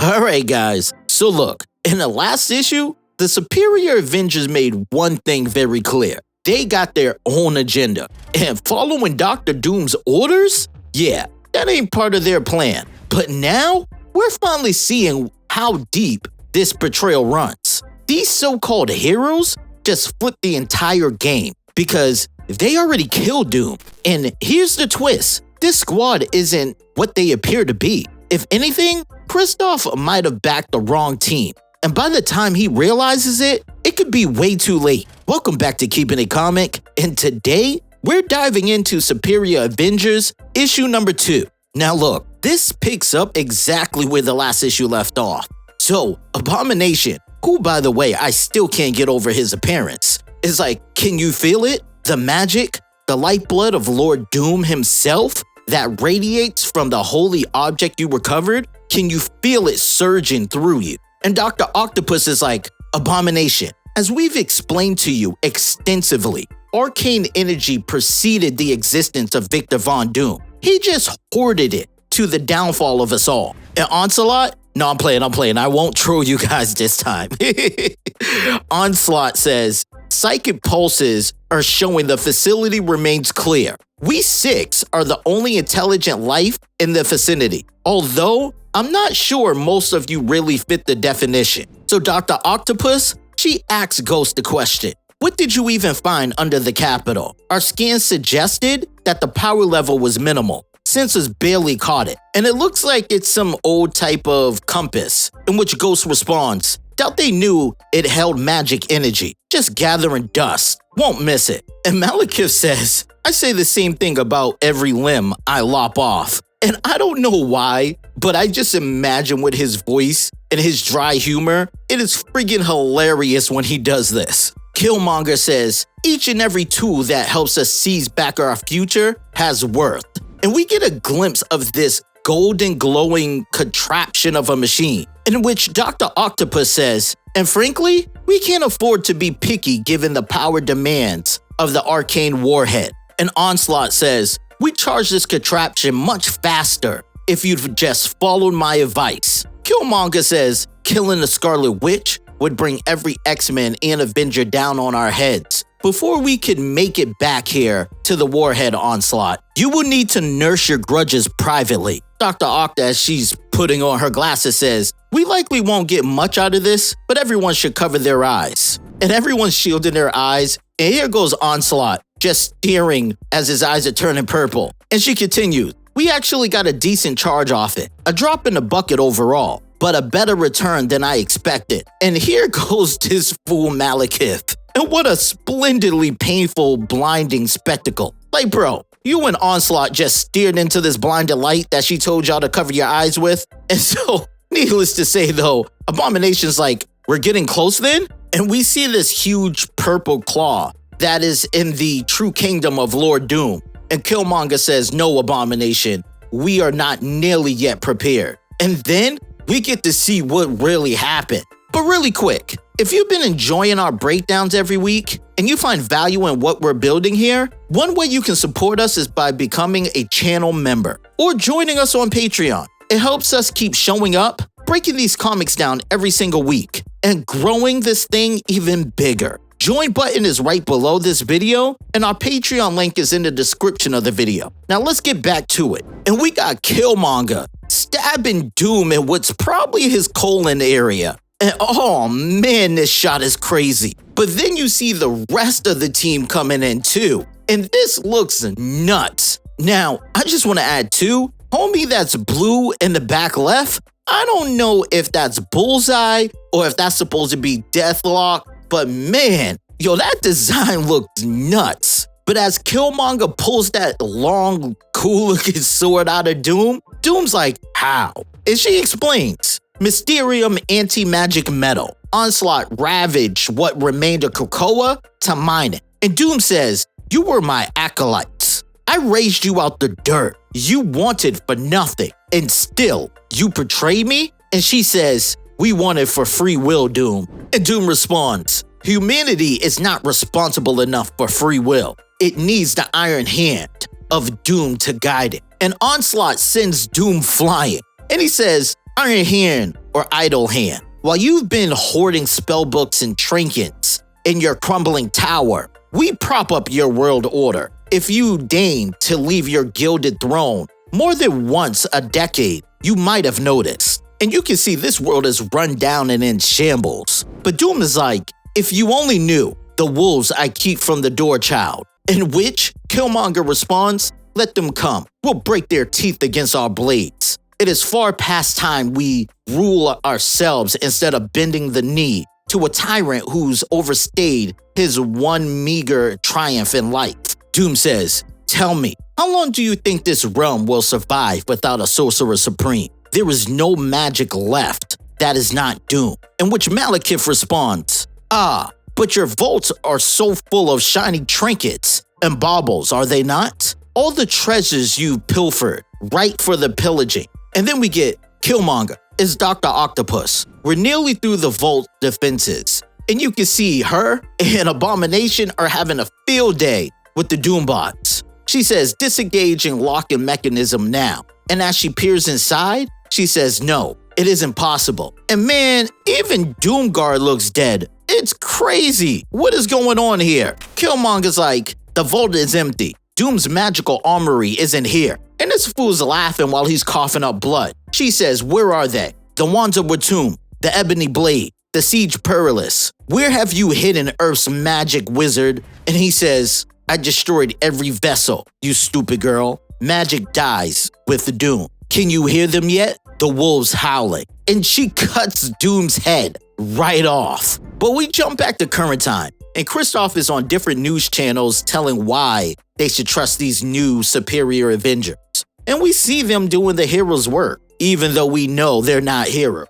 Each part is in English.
Alright guys, so look, in the last issue, the Superior Avengers made one thing very clear. They got their own agenda, and following Dr. Doom's orders? Yeah, that ain't part of their plan. But now, we're finally seeing how deep this betrayal runs. These so-called heroes just flipped the entire game because they already killed Doom. And here's the twist, this squad isn't what they appear to be. If anything, Kristoff might have backed the wrong team. And by the time he realizes it, it could be way too late. Welcome back to Keepin' It Comic, and today, we're diving into Superior Avengers, issue number 2. Now look, this picks up exactly where the last issue left off. So, Abomination, who by the way, I still can't get over his appearance, is like, can you feel it? The magic, the lifeblood of Lord Doom himself that radiates from the holy object you recovered? Can you feel it surging through you? And Dr. Octopus is like, Abomination, as we've explained to you extensively, arcane energy preceded the existence of Victor Von Doom. He just hoarded it to the downfall of us all. And Onslaught? No, I'm playing. I won't troll you guys this time. Onslaught says, psychic pulses are showing the facility remains clear. We 6 are the only intelligent life in the vicinity, although I'm not sure most of you really fit the definition. So Dr. Octopus, she asks Ghost the question, what did you even find under the Capitol? Our scans suggested that the power level was minimal. Sensors barely caught it, and it looks like it's some old type of compass, in which Ghost responds, doubt they knew it held magic energy, just gathering dust, won't miss it. And Malekith says, I say the same thing about every limb I lop off. And I don't know why, but I just imagine with his voice and his dry humor, it is friggin' hilarious when he does this. Killmonger says, each and every tool that helps us seize back our future has worth. And we get a glimpse of this golden glowing contraption of a machine, in which Dr. Octopus says, and frankly, we can't afford to be picky given the power demands of the arcane warhead. And Onslaught says, we charge this contraption much faster if you'd just followed my advice. Killmonger says, killing the Scarlet Witch would bring every X-Men and Avenger down on our heads. Before we can make it back here to the Warhead Onslaught, you will need to nurse your grudges privately. Dr. Octa, as she's putting on her glasses, says, we likely won't get much out of this, but everyone should cover their eyes. And everyone's shielding their eyes, and here goes Onslaught, just staring as his eyes are turning purple. And she continues, we actually got a decent charge off it, a drop in the bucket overall, but a better return than I expected. And here goes this fool Malekith. And what a splendidly painful, blinding spectacle. Like bro, you and Onslaught just steered into this blinded light that she told y'all to cover your eyes with. And so, needless to say though, Abomination's like, we're getting close then? And we see this huge purple claw that is in the true kingdom of Lord Doom. And Killmonger says, no, Abomination, we are not nearly yet prepared. And then we get to see what really happened. But really quick, if you've been enjoying our breakdowns every week and you find value in what we're building here, one way you can support us is by becoming a channel member or joining us on Patreon. It helps us keep showing up, breaking these comics down every single week, and growing this thing even bigger. Join button is right below this video, and our Patreon link is in the description of the video. Now let's get back to it. And we got Killmonger stabbing Doom in what's probably his colon area. And oh man, this shot is crazy. But then you see the rest of the team coming in too, and this looks nuts. Now, I just want to add too, homie that's blue in the back left, I don't know if that's Bullseye or if that's supposed to be Deathlock, but man, yo, that design looks nuts. But as Killmonger pulls that long, cool-looking sword out of Doom, Doom's like, how? And she explains, Mysterium anti-magic metal. Onslaught ravaged what remained of Krakoa to mine it. And Doom says, you were my acolytes. I raised you out the dirt. You wanted for nothing. And still, you betrayed me? And she says, we wanted for free will, Doom. And Doom responds, humanity is not responsible enough for free will. It needs the iron hand of Doom to guide it. And Onslaught sends Doom flying. And he says, Iron Hand, or idle hand. While you've been hoarding spellbooks and trinkets in your crumbling tower, we prop up your world order. If you deign to leave your gilded throne more than once a decade, you might have noticed. And you can see this world is run down and in shambles. But Doom is like, if you only knew the wolves I keep from the door, child. In which Killmonger responds, let them come. We'll break their teeth against our blades. It is far past time we rule ourselves instead of bending the knee to a tyrant who's overstayed his one meager triumph in life. Doom says, tell me, how long do you think this realm will survive without a Sorcerer Supreme? There is no magic left that is not Doom. In which Malekith responds, but your vaults are so full of shiny trinkets and baubles, are they not? All the treasures you pilfered, right for the pillaging. And then we get Killmonger. It's Dr. Octopus. We're nearly through the vault defenses, and you can see her and Abomination are having a field day with the Doombots. She says, disengaging locking mechanism now. And as she peers inside, she says, no, it isn't possible. And man, even Doomguard looks dead. It's crazy. What is going on here? Killmonger's like, the vault is empty. Doom's magical armory isn't here. And this fool's laughing while he's coughing up blood. She says, where are they? The Wands of Watum, the Ebony Blade, the Siege Perilous. Where have you hidden Earth's magic wizard? And he says, I destroyed every vessel, you stupid girl. Magic dies with the Doom. Can you hear them yet? The wolves howling. And she cuts Doom's head right off. But we jump back to current time, and Kristoff is on different news channels telling why they should trust these new Superior Avengers. And we see them doing the heroes' work, even though we know they're not heroes.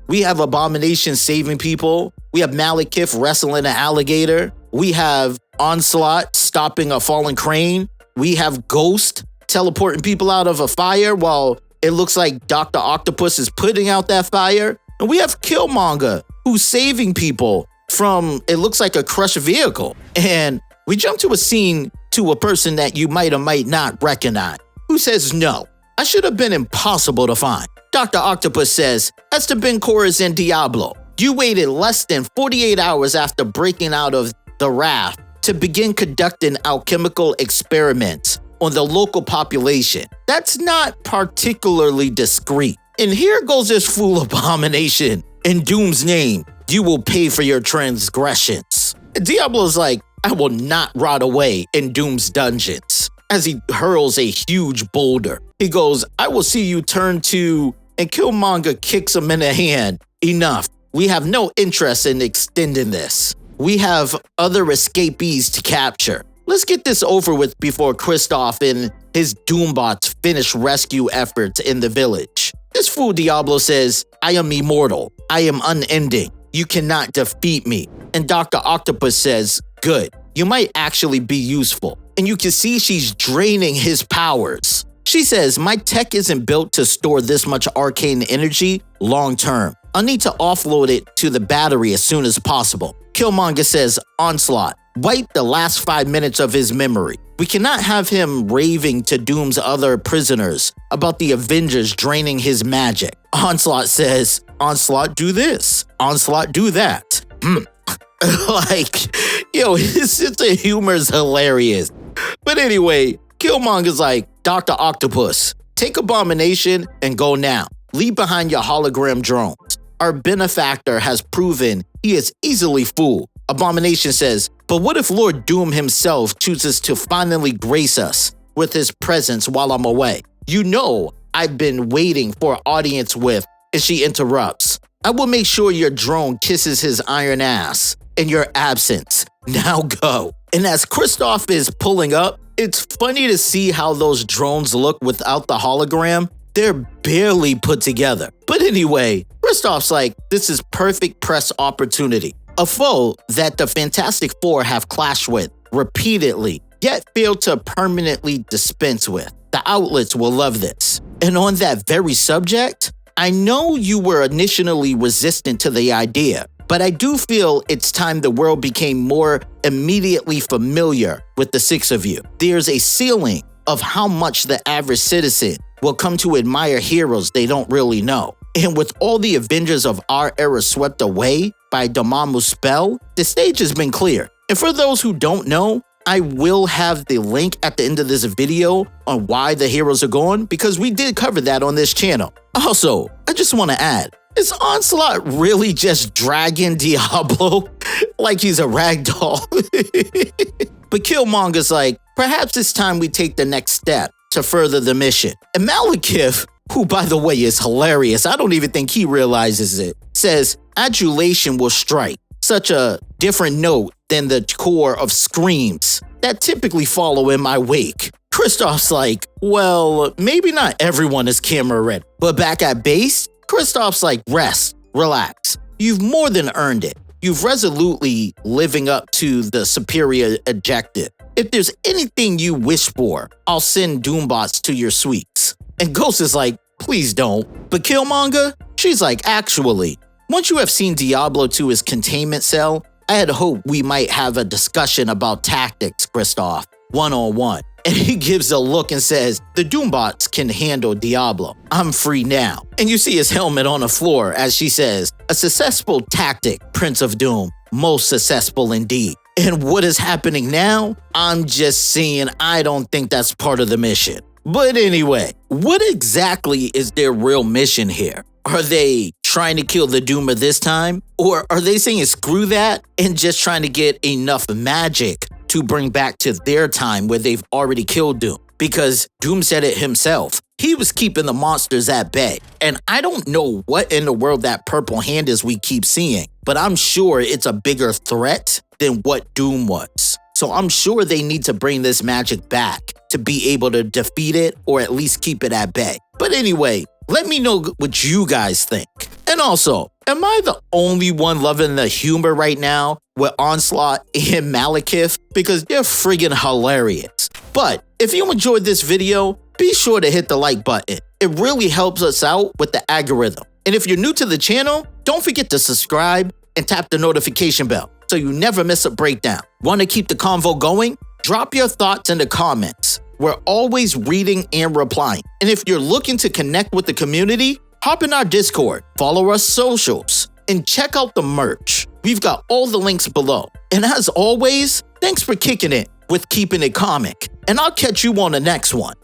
We have Abomination saving people. We have Malekith wrestling an alligator. We have Onslaught stopping a falling crane. We have Ghost teleporting people out of a fire while it looks like Dr. Octopus is putting out that fire. And we have Killmonger, who's saving people from, it looks like a crushed vehicle. And we jump to a scene to a person that you might or might not recognize, who says, no, I should have been impossible to find. Dr. Octopus says, Esther Bencor is in Diablo. You waited less than 48 hours after breaking out of the raft to begin conducting alchemical experiments on the local population. That's not particularly discreet. And here goes this fool Abomination. In Doom's name, you will pay for your transgressions. And Diablo's like, I will not rot away in Doom's dungeons. As he hurls a huge boulder, he goes, I will see you turn to, and Killmonger kicks him in the hand. Enough. We have no interest in extending this. We have other escapees to capture. Let's get this over with before Kristoff and his Doombots finish rescue efforts in the village. This fool Diablo says, I am immortal. I am unending. You cannot defeat me. And Dr. Octopus says, good. You might actually be useful. And you can see she's draining his powers. She says, my tech isn't built to store this much arcane energy long term. I'll need to offload it to the battery as soon as possible. Killmonger says, Onslaught, wipe the last 5 minutes of his memory. We cannot have him raving to Doom's other prisoners about the Avengers draining his magic. Onslaught says, Onslaught, do this. Onslaught, do that. Like, yo, his sense of humor is hilarious. But anyway, Killmonger's like, Dr. Octopus, take Abomination and go now. Leave behind your hologram drones. Our benefactor has proven he is easily fooled. Abomination says, but what if Lord Doom himself chooses to finally grace us with his presence while I'm away? You know I've been waiting for an audience with, and she interrupts. I will make sure your drone kisses his iron ass in your absence. Now go. And as Kristoff is pulling up, it's funny to see how those drones look without the hologram. They're barely put together. But anyway, Kristoff's like, this is perfect press opportunity. A foe that the Fantastic Four have clashed with repeatedly, yet failed to permanently dispense with. The outlets will love this. And on that very subject, I know you were initially resistant to the idea, but I do feel it's time the world became more immediately familiar with the six of you. There's a ceiling of how much the average citizen will come to admire heroes they don't really know. And with all the Avengers of our era swept away by Dormammu's spell, the stage has been clear. And for those who don't know, I will have the link at the end of this video on why the heroes are gone, because we did cover that on this channel. Also, I just want to add, is Onslaught really just dragging Diablo like he's a ragdoll? But Killmonger's like, perhaps it's time we take the next step to further the mission. And Malekith, who by the way is hilarious, I don't even think he realizes it, says adulation will strike such a different note than the core of screams that typically follow in my wake. Kristoff's like, well, maybe not everyone is camera ready. But back at base, Kristoff's like, rest, relax. You've more than earned it. You've resolutely living up to the superior objective. If there's anything you wish for, I'll send Doombots to your suites. And Ghost is like, please don't. But Killmonger, she's like, actually, once you have seen Diablo to his containment cell, I had hoped we might have a discussion about tactics, Kristoff, one-on-one. And he gives a look and says, the Doombots can handle Diablo. I'm free now. And you see his helmet on the floor as she says, a successful tactic, Prince of Doom. Most successful indeed. And what is happening now? I'm just saying I don't think that's part of the mission. But anyway, what exactly is their real mission here? Are they trying to kill the Doomer this time? Or are they saying screw that and just trying to get enough magic to bring back to their time where they've already killed Doom? Because Doom said it himself. He was keeping the monsters at bay. And I don't know what in the world that purple hand is we keep seeing, but I'm sure it's a bigger threat than what Doom was. So I'm sure they need to bring this magic back to be able to defeat it or at least keep it at bay. But anyway, let me know what you guys think. And also, am I the only one loving the humor right now with Onslaught and Malekith? Because they're friggin' hilarious. But if you enjoyed this video, be sure to hit the like button. It really helps us out with the algorithm. And if you're new to the channel, don't forget to subscribe and tap the notification bell so you never miss a breakdown. Want to keep the convo going? Drop your thoughts in the comments. We're always reading and replying. And if you're looking to connect with the community, hop in our Discord, follow our socials, and check out the merch. We've got all the links below. And as always, thanks for kicking it with Keeping It Comic. And I'll catch you on the next one.